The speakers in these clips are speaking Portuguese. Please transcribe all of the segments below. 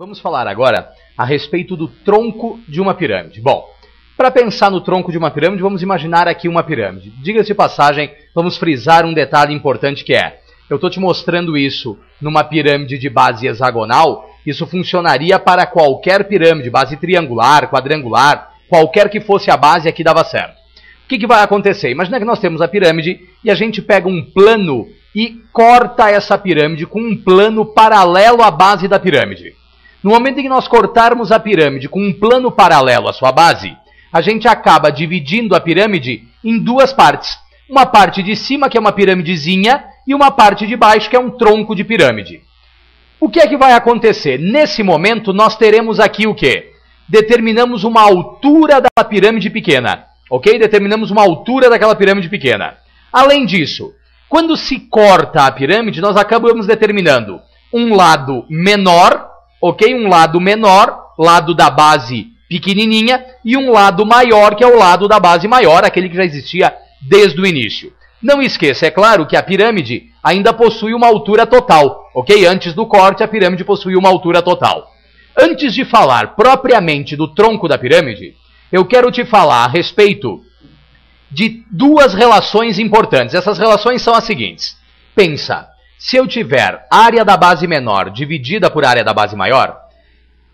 Vamos falar agora a respeito do tronco de uma pirâmide. Bom, para pensar no tronco de uma pirâmide, vamos imaginar aqui uma pirâmide. Diga-se de passagem, vamos frisar um detalhe importante que é, eu estou te mostrando isso numa pirâmide de base hexagonal, isso funcionaria para qualquer pirâmide, base triangular, quadrangular, qualquer que fosse a base aqui dava certo. O que vai acontecer? Imagina que nós temos a pirâmide e a gente pega um plano e corta essa pirâmide com um plano paralelo à base da pirâmide. No momento em que nós cortarmos a pirâmide com um plano paralelo à sua base, a gente acaba dividindo a pirâmide em duas partes. Uma parte de cima, que é uma piramidezinha, e uma parte de baixo, que é um tronco de pirâmide. O que é que vai acontecer? Nesse momento, nós teremos aqui o quê? Determinamos uma altura da pirâmide pequena. Ok? Determinamos uma altura daquela pirâmide pequena. Além disso, quando se corta a pirâmide, nós acabamos determinando um lado menor, ok? Um lado menor, lado da base pequenininha, e um lado maior, que é o lado da base maior, aquele que já existia desde o início. Não esqueça, é claro, que a pirâmide ainda possui uma altura total, ok? Antes do corte, a pirâmide possui uma altura total. Antes de falar propriamente do tronco da pirâmide, eu quero te falar a respeito de duas relações importantes. Essas relações são as seguintes. Pensa, se eu tiver área da base menor dividida por área da base maior,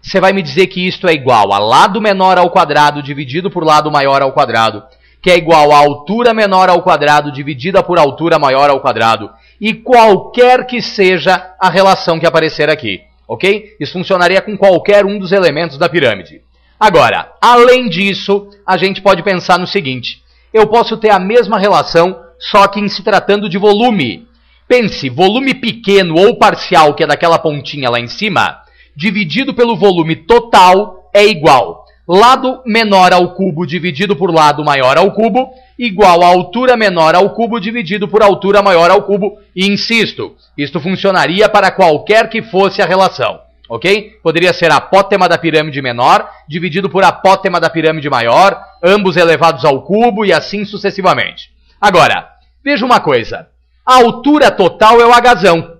você vai me dizer que isto é igual a lado menor ao quadrado dividido por lado maior ao quadrado, que é igual a altura menor ao quadrado dividida por altura maior ao quadrado, e qualquer que seja a relação que aparecer aqui, ok? Isso funcionaria com qualquer um dos elementos da pirâmide. Agora, além disso, a gente pode pensar no seguinte, eu posso ter a mesma relação, só que em se tratando de volume. Pense, volume pequeno ou parcial, que é daquela pontinha lá em cima, dividido pelo volume total é igual lado menor ao cubo dividido por lado maior ao cubo, igual a altura menor ao cubo dividido por altura maior ao cubo. E insisto, isto funcionaria para qualquer que fosse a relação, ok? Poderia ser a apótema da pirâmide menor dividido por apótema da pirâmide maior, ambos elevados ao cubo e assim sucessivamente. Agora, veja uma coisa, a altura total é o hzão,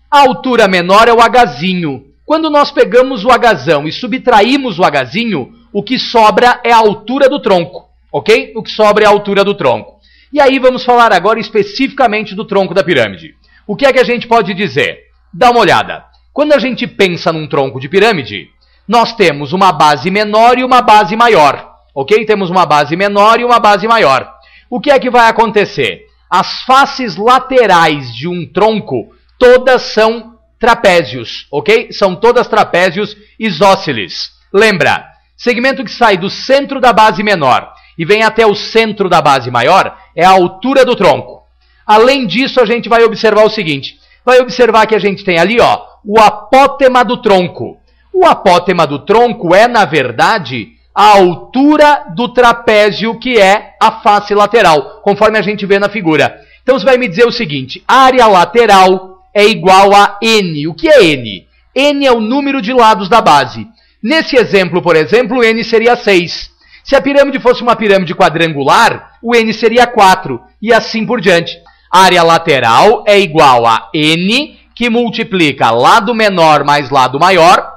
a altura menor é o hzinho. Quando nós pegamos o hzão e subtraímos o hzinho, o que sobra é a altura do tronco, ok? O que sobra é a altura do tronco. E aí vamos falar agora especificamente do tronco da pirâmide. O que é que a gente pode dizer? Dá uma olhada. Quando a gente pensa num tronco de pirâmide, nós temos uma base menor e uma base maior, ok? Temos uma base menor e uma base maior. O que é que vai acontecer? As faces laterais de um tronco, todas são trapézios, ok? São todas trapézios isósceles. Lembra, segmento que sai do centro da base menor e vem até o centro da base maior é a altura do tronco. Além disso, a gente vai observar o seguinte, vai observar que a gente tem ali, ó, o apótema do tronco. O apótema do tronco é, na verdade, a altura do trapézio, que é a face lateral, conforme a gente vê na figura. Então, você vai me dizer o seguinte, área lateral é igual a N. O que é N? N é o número de lados da base. Nesse exemplo, por exemplo, N seria 6. Se a pirâmide fosse uma pirâmide quadrangular, o N seria 4, e assim por diante. Área lateral é igual a N, que multiplica lado menor mais lado maior,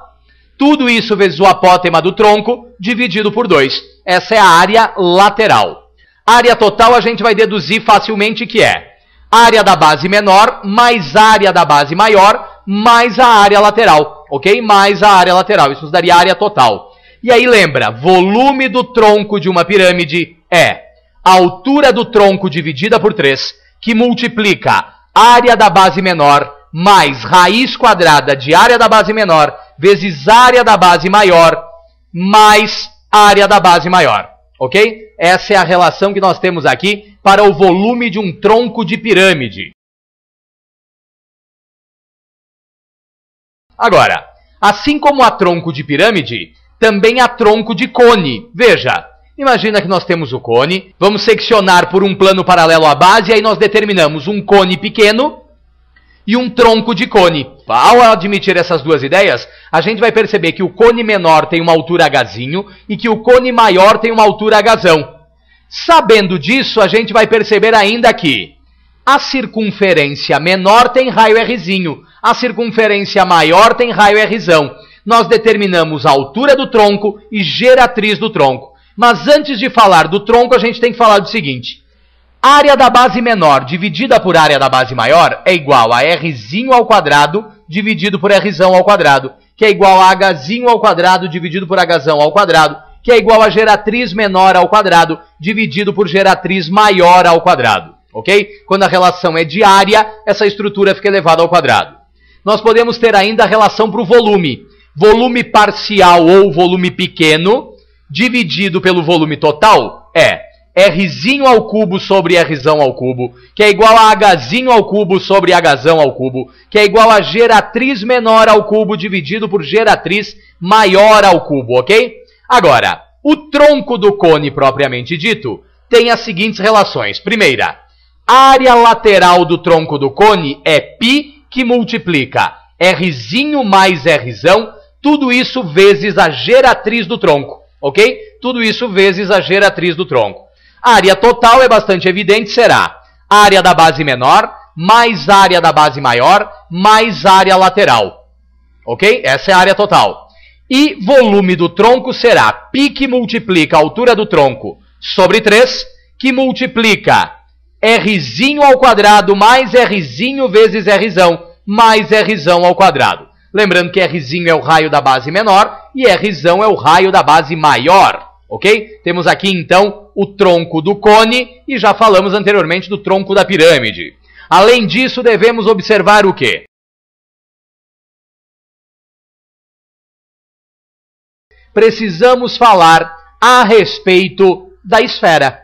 tudo isso vezes o apótema do tronco, dividido por 2. Essa é a área lateral. Área total a gente vai deduzir facilmente que é área da base menor mais área da base maior mais a área lateral, ok? Mais a área lateral, isso nos daria área total. E aí lembra, volume do tronco de uma pirâmide é a altura do tronco dividida por 3, que multiplica área da base menor mais raiz quadrada de área da base menor vezes área da base maior mais área da base maior, ok? Essa é a relação que nós temos aqui para o volume de um tronco de pirâmide. Agora, assim como há tronco de pirâmide, também há tronco de cone. Veja, imagina que nós temos o cone, vamos seccionar por um plano paralelo à base, e aí nós determinamos um cone pequeno e um tronco de cone. Ao admitir essas duas ideias, a gente vai perceber que o cone menor tem uma altura hzinho e que o cone maior tem uma altura hzão. Sabendo disso, a gente vai perceber ainda que a circunferência menor tem raio rzinho, a circunferência maior tem raio rzão. nós determinamos a altura do tronco e geratriz do tronco. Mas antes de falar do tronco, a gente tem que falar do seguinte. Área da base menor dividida por área da base maior é igual a Rzinho ao quadrado dividido por Rzão ao quadrado, que é igual a Hzinho ao quadrado dividido por Hzão ao quadrado, que é igual a geratriz menor ao quadrado dividido por geratriz maior ao quadrado. Ok? Quando a relação é de área, essa estrutura fica elevada ao quadrado. Nós podemos ter ainda a relação para o volume. Volume parcial ou volume pequeno dividido pelo volume total é Rzinho ao cubo sobre Rzão ao cubo, que é igual a Hzinho ao cubo sobre Hzão ao cubo, que é igual a geratriz menor ao cubo dividido por geratriz maior ao cubo, ok? Agora, o tronco do cone propriamente dito tem as seguintes relações. Primeira, área lateral do tronco do cone é π que multiplica Rzinho mais Rzão, tudo isso vezes a geratriz do tronco, ok? Tudo isso vezes a geratriz do tronco. A área total é bastante evidente, será área da base menor mais área da base maior mais área lateral, ok? Essa é a área total. E volume do tronco será π que multiplica a altura do tronco sobre 3, que multiplica Rzinho ao quadrado mais Rzinho vezes Rzão mais Rzão ao quadrado. Lembrando que Rzinho é o raio da base menor e Rzão é o raio da base maior, ok? Temos aqui então o tronco do cone e já falamos anteriormente do tronco da pirâmide. Além disso, devemos observar o quê? Precisamos falar a respeito da esfera.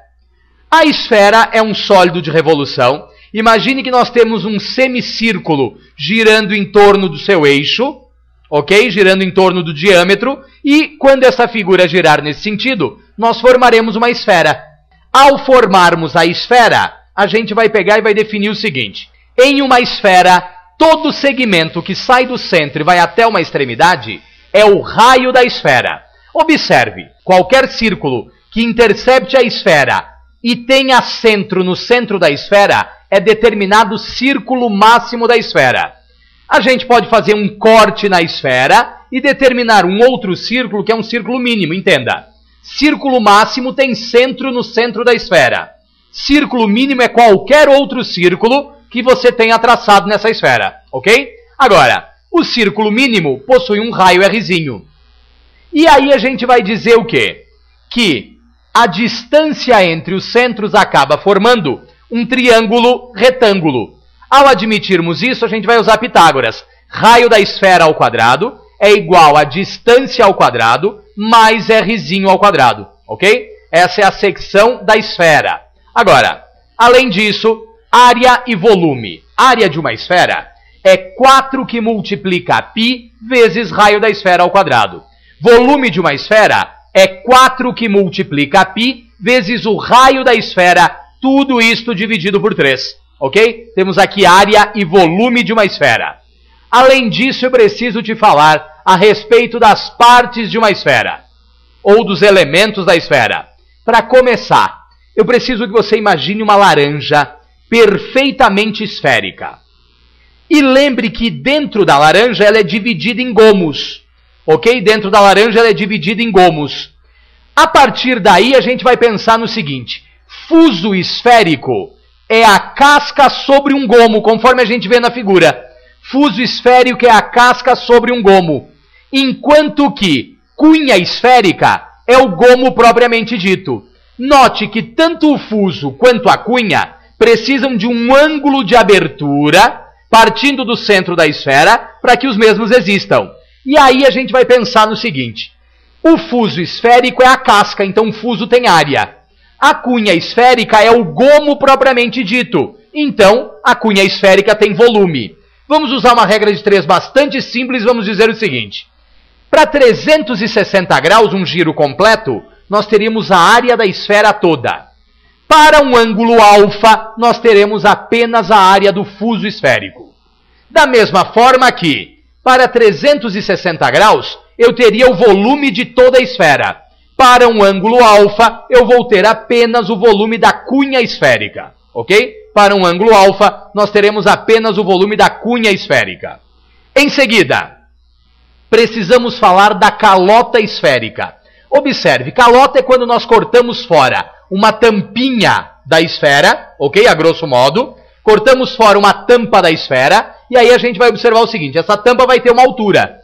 A esfera é um sólido de revolução. Imagine que nós temos um semicírculo girando em torno do seu eixo, ok? Girando em torno do diâmetro. E quando essa figura girar nesse sentido, nós formaremos uma esfera. Ao formarmos a esfera, a gente vai pegar e vai definir o seguinte. Em uma esfera, todo segmento que sai do centro e vai até uma extremidade é o raio da esfera. Observe, qualquer círculo que intercepte a esfera e tenha centro no centro da esfera é determinado círculo máximo da esfera. A gente pode fazer um corte na esfera e determinar um outro círculo que é um círculo mínimo, entenda. Círculo máximo tem centro no centro da esfera. Círculo mínimo é qualquer outro círculo que você tenha traçado nessa esfera, ok? Agora, o círculo mínimo possui um raio Rzinho. E aí a gente vai dizer o quê? Que a distância entre os centros acaba formando um triângulo retângulo. Ao admitirmos isso, a gente vai usar Pitágoras. Raio da esfera ao quadrado é igual a distância ao quadrado mais Rzinho ao quadrado, ok? Essa é a secção da esfera. Agora, além disso, área e volume. Área de uma esfera é 4 que multiplica π vezes raio da esfera ao quadrado. Volume de uma esfera é 4 que multiplica π vezes o raio da esfera, tudo isto dividido por 3, ok? Temos aqui área e volume de uma esfera. Além disso, eu preciso te falar a respeito das partes de uma esfera, ou dos elementos da esfera. Para começar, eu preciso que você imagine uma laranja perfeitamente esférica. E lembre que dentro da laranja ela é dividida em gomos. Ok? Dentro da laranja ela é dividida em gomos. A partir daí a gente vai pensar no seguinte. Fuso esférico é a casca sobre um gomo, conforme a gente vê na figura. Fuso esférico é a casca sobre um gomo. Enquanto que cunha esférica é o gomo propriamente dito. Note que tanto o fuso quanto a cunha precisam de um ângulo de abertura partindo do centro da esfera para que os mesmos existam. E aí a gente vai pensar no seguinte. O fuso esférico é a casca, então o fuso tem área. A cunha esférica é o gomo propriamente dito. Então, a cunha esférica tem volume. Vamos usar uma regra de 3 bastante simples, vamos dizer o seguinte. Para 360 graus, um giro completo, nós teríamos a área da esfera toda. Para um ângulo alfa, nós teremos apenas a área do fuso esférico. Da mesma forma que, para 360 graus, eu teria o volume de toda a esfera. Para um ângulo alfa, eu vou ter apenas o volume da cunha esférica. Ok? Para um ângulo alfa, nós teremos apenas o volume da cunha esférica. Em seguida, precisamos falar da calota esférica. Observe, calota é quando nós cortamos fora uma tampinha da esfera, ok? A grosso modo, cortamos fora uma tampa da esfera, e aí a gente vai observar o seguinte, essa tampa vai ter uma altura.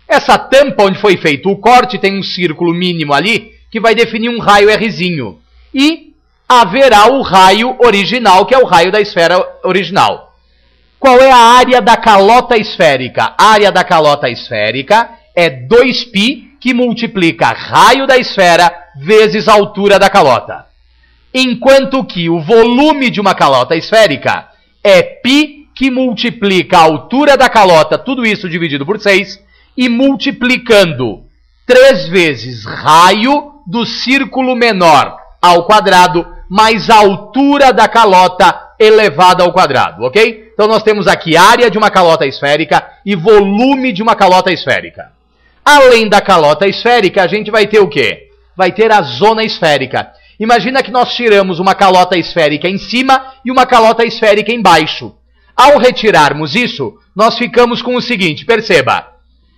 Essa tampa onde foi feito o corte tem um círculo mínimo ali, que vai definir um raio Rzinho. E haverá o raio original, que é o raio da esfera original. Qual é a área da calota esférica? A área da calota esférica é 2π, que multiplica raio da esfera vezes a altura da calota. Enquanto que o volume de uma calota esférica é π, que multiplica a altura da calota, tudo isso dividido por 6, e multiplicando 3 vezes raio do círculo menor ao quadrado, mais a altura da calota elevada ao quadrado, ok? Então nós temos aqui área de uma calota esférica e volume de uma calota esférica. Além da calota esférica, a gente vai ter o quê? Vai ter a zona esférica. Imagina que nós tiramos uma calota esférica em cima e uma calota esférica embaixo. Ao retirarmos isso, nós ficamos com o seguinte, perceba,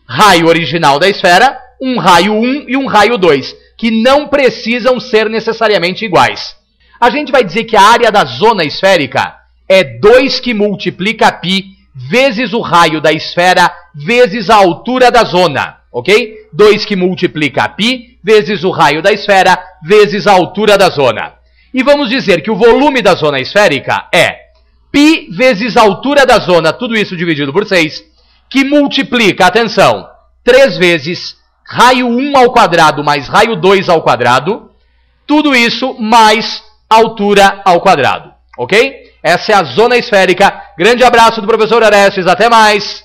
raio original da esfera, um raio 1 e um raio 2, que não precisam ser necessariamente iguais. A gente vai dizer que a área da zona esférica é 2 que multiplica π vezes o raio da esfera vezes a altura da zona, ok? 2 que multiplica π vezes o raio da esfera vezes a altura da zona. E vamos dizer que o volume da zona esférica é π vezes a altura da zona, tudo isso dividido por 6, que multiplica, atenção, 3 vezes raio 1 ao quadrado mais raio 2 ao quadrado, tudo isso mais altura ao quadrado, ok? Essa é a zona esférica. Grande abraço do professor Arestes, até mais!